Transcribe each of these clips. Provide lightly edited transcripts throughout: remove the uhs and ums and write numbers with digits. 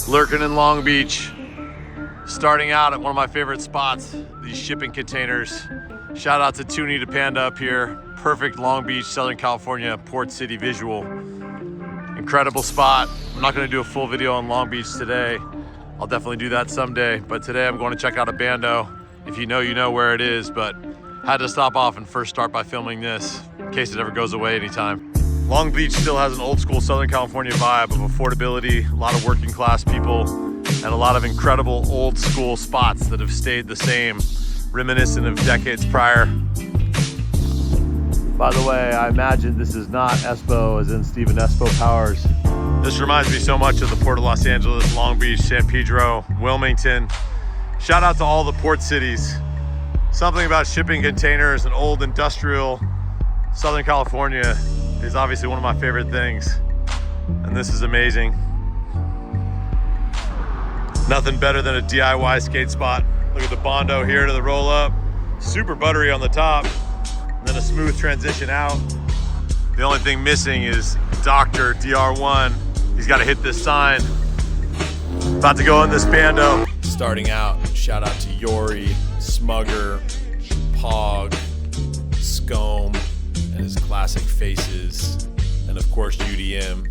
Lurking in Long Beach, starting out at one of my favorite spots, these shipping containers. Shout out to Toonie to Panda up here. Perfect Long Beach, Southern California, Port City visual. Incredible spot. I'm not gonna do a full video on Long Beach today. I'll definitely do that someday, but today I'm going to check out a Bando. If you know, you know where it is, but had to stop off and first start by filming this in case it ever goes away anytime. Long Beach still has an old school Southern California vibe of affordability, a lot of working class people, and a lot of incredible old school spots that have stayed the same, reminiscent of decades prior. By the way, I imagine this is not ESPO as in Stephen ESPO Powers. This reminds me so much of the Port of Los Angeles, Long Beach, San Pedro, Wilmington. Shout out to all the port cities. Something about shipping containers and old industrial Southern California is obviously one of my favorite things. And this is amazing. Nothing better than a DIY skate spot. Look at the Bando here to the roll up. Super buttery on the top, and then a smooth transition out. The only thing missing is Dr. DR1. He's got to hit this sign. About to go in this Bando. Starting out, shout out to YORI, SMUGR, PAWG, SCOM, and his classic faces, and of course UDM.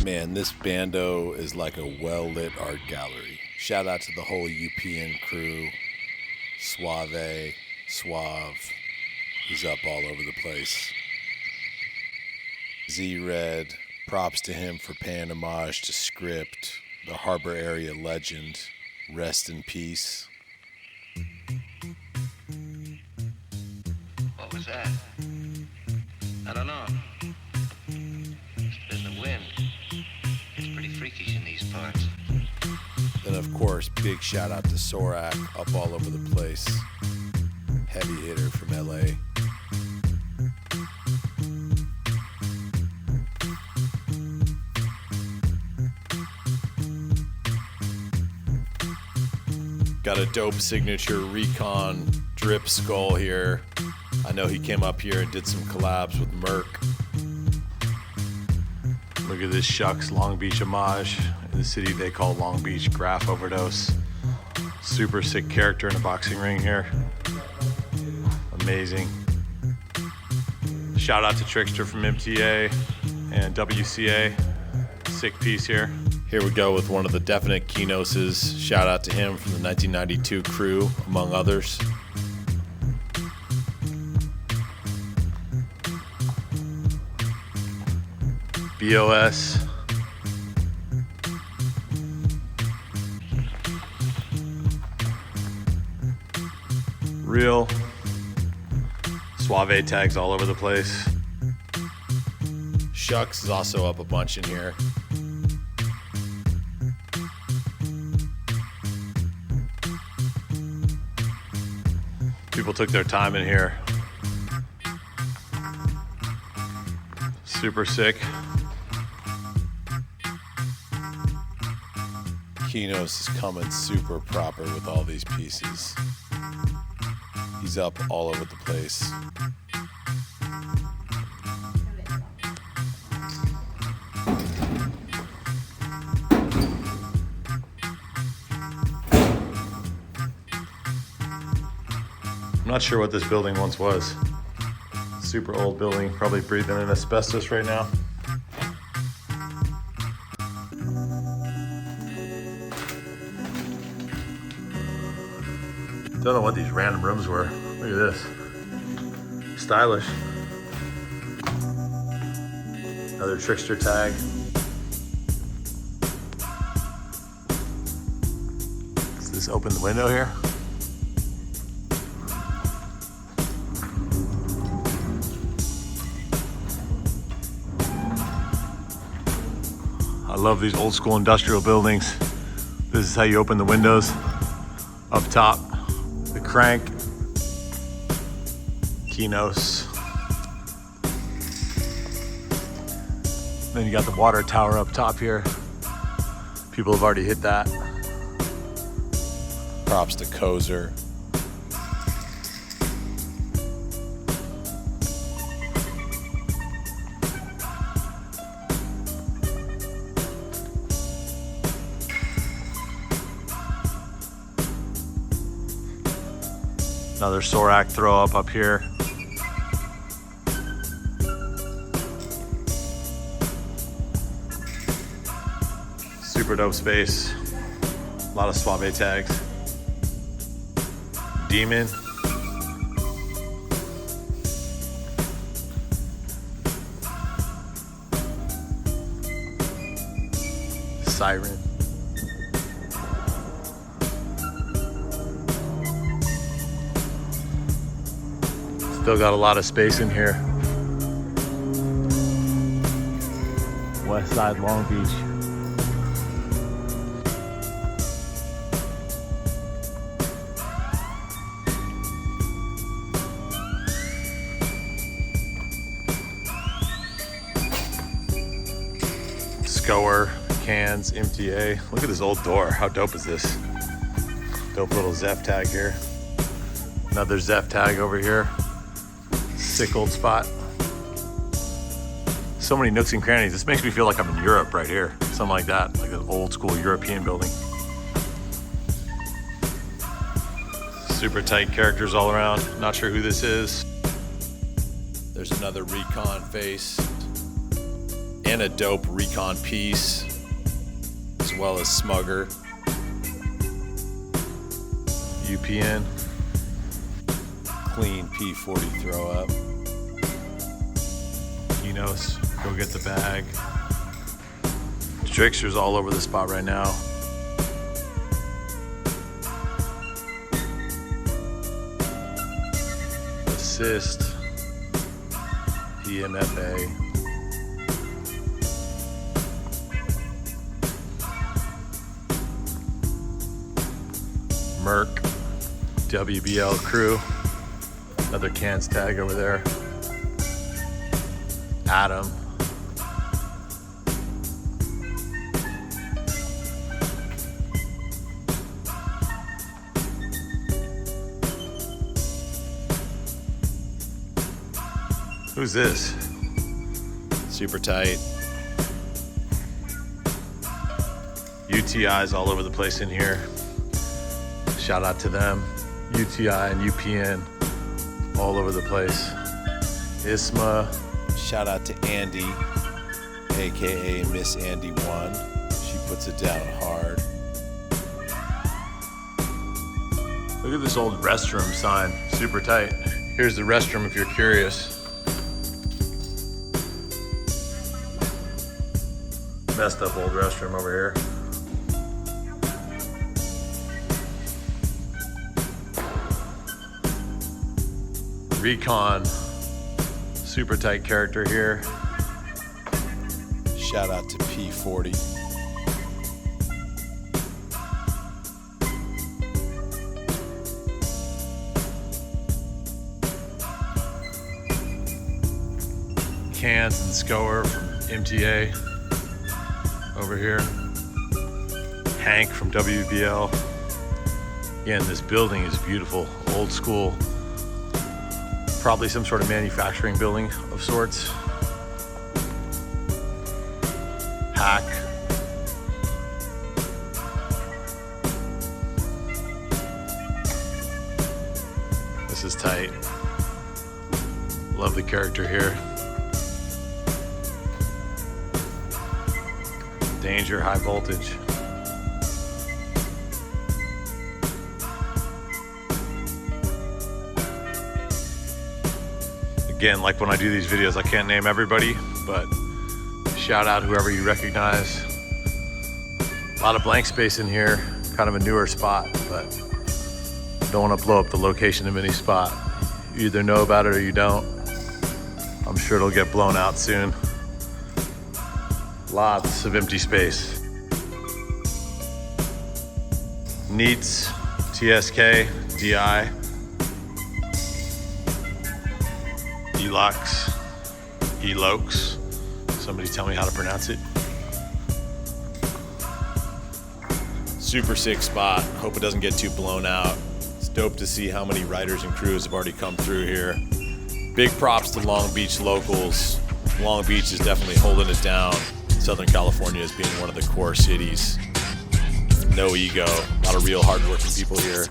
Man, this Bando is like a well-lit art gallery. Shout out to the whole UPN crew, SUAVE, SUAVE. He's up all over the place. ZRED, props to him for paying homage to Script, the harbor area legend. Rest in peace. What was that? I don't know. It's been the wind. It's pretty freakish in these parts. Then of course, big shout out to SORAK, up all over the place. Heavy hitter from LA. Got a dope signature Recon drip skull here. I know he came up here and did some collabs with MERK. Look at this SHUCKS Long Beach homage in the city they call Long Beach. Graff overdose. Super sick character in a boxing ring here. Amazing. Shout out to TRIXTER from MTA and WCA. Sick piece here. Here we go with one of the definite KENOS's. Shout out to him from the 1992 crew, among others. BOS. Real. SUAVE tags all over the place. SHUCKS is also up a bunch in here. People took their time in here. Super sick. KENOS is coming super proper with all these pieces. He's up all over the place. I'm not sure what this building once was. Super old building, probably breathing in asbestos right now. Don't know what these random rooms were. Look at this. Stylish. Another TRIXTER tag. Does this open the window here? I love these old school industrial buildings. This is how you open the windows. Up top, the crank, KENOS. Then you got the water tower up top here. People have already hit that. Props to KOSER. Another SORAK throw up here. Super dope space. A lot of SUAVE tags. Demon. SIREN. Still got a lot of space in here. West Side Long Beach. SCOER, cans, MTA. Look at this old door. How dope is this? Dope little ZEF tag here. Another ZEF tag over here. Sick old spot. So many nooks and crannies. This makes me feel like I'm in Europe right here. Something like that, like an old school European building. Super tight characters all around. Not sure who this is. There's another recon face and a dope recon piece, as well as SMUGR. UPN. Clean P.FORTIE throw up. KENOS, go get the bag. TRIXER's all over the spot right now. ASIST. EMFA. MERK. WBL crew. Another cans tag over there. Adam. Who's this? Super tight. UTIs all over the place in here. Shout out to them. UTI and UPN all over the place. ISMA. Shout out to ANDI, aka Miss Andy 1. She puts it down hard. Look at this old restroom sign, super tight. Here's the restroom if you're curious. Messed up old restroom over here. Recon, super tight character here. Shout out to P.FORTIE. Cans and SCOER from MTA over here. Hank from WBL. Again, this building is beautiful, old school. Probably some sort of manufacturing building of sorts. Hack. This is tight. Love the character here. Danger, high voltage. Again, like when I do these videos, I can't name everybody, but shout out whoever you recognize. A lot of blank space in here, kind of a newer spot, but don't want to blow up the location of any spot. You either know about it or you don't. I'm sure it'll get blown out soon. Lots of empty space. NEETS, TSK, DI. Locs, locs. Somebody tell me how to pronounce it. Super sick spot. Hope it doesn't get too blown out. It's dope to see how many riders and crews have already come through here. Big props to Long Beach locals. Long Beach is definitely holding it down. Southern California as being one of the core cities. No ego. A lot of real hardworking people here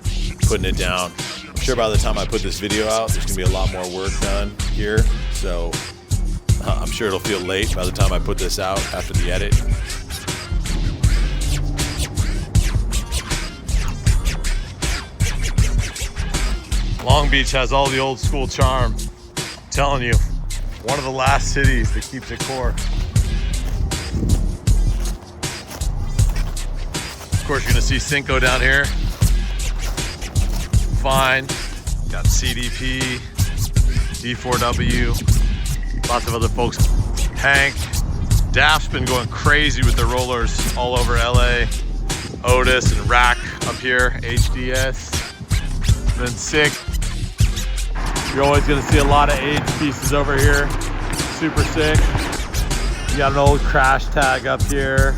putting it down. I'm sure by the time I put this video out, there's gonna be a lot more work done here. So I'm sure it'll feel late by the time I put this out after the edit. Long Beach has all the old school charm. I'm telling you, one of the last cities that keeps it core. Of course, you're gonna see SINKOE down here. Fine. Got CDP, D4W, lots of other folks. Hank. Daft's been going crazy with the rollers all over LA. Otis and RAK up here, HDS. And then Sick. You're always gonna see a lot of age pieces over here. Super sick. You got an old crash tag up here.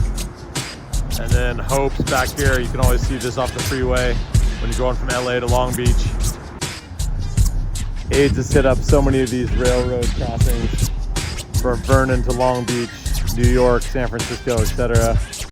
And then Hope's back here. You can always see this off the freeway when you're going from LA to Long Beach. AIDZ has set up so many of these railroad crossings from Vernon to Long Beach, New York, San Francisco, etc.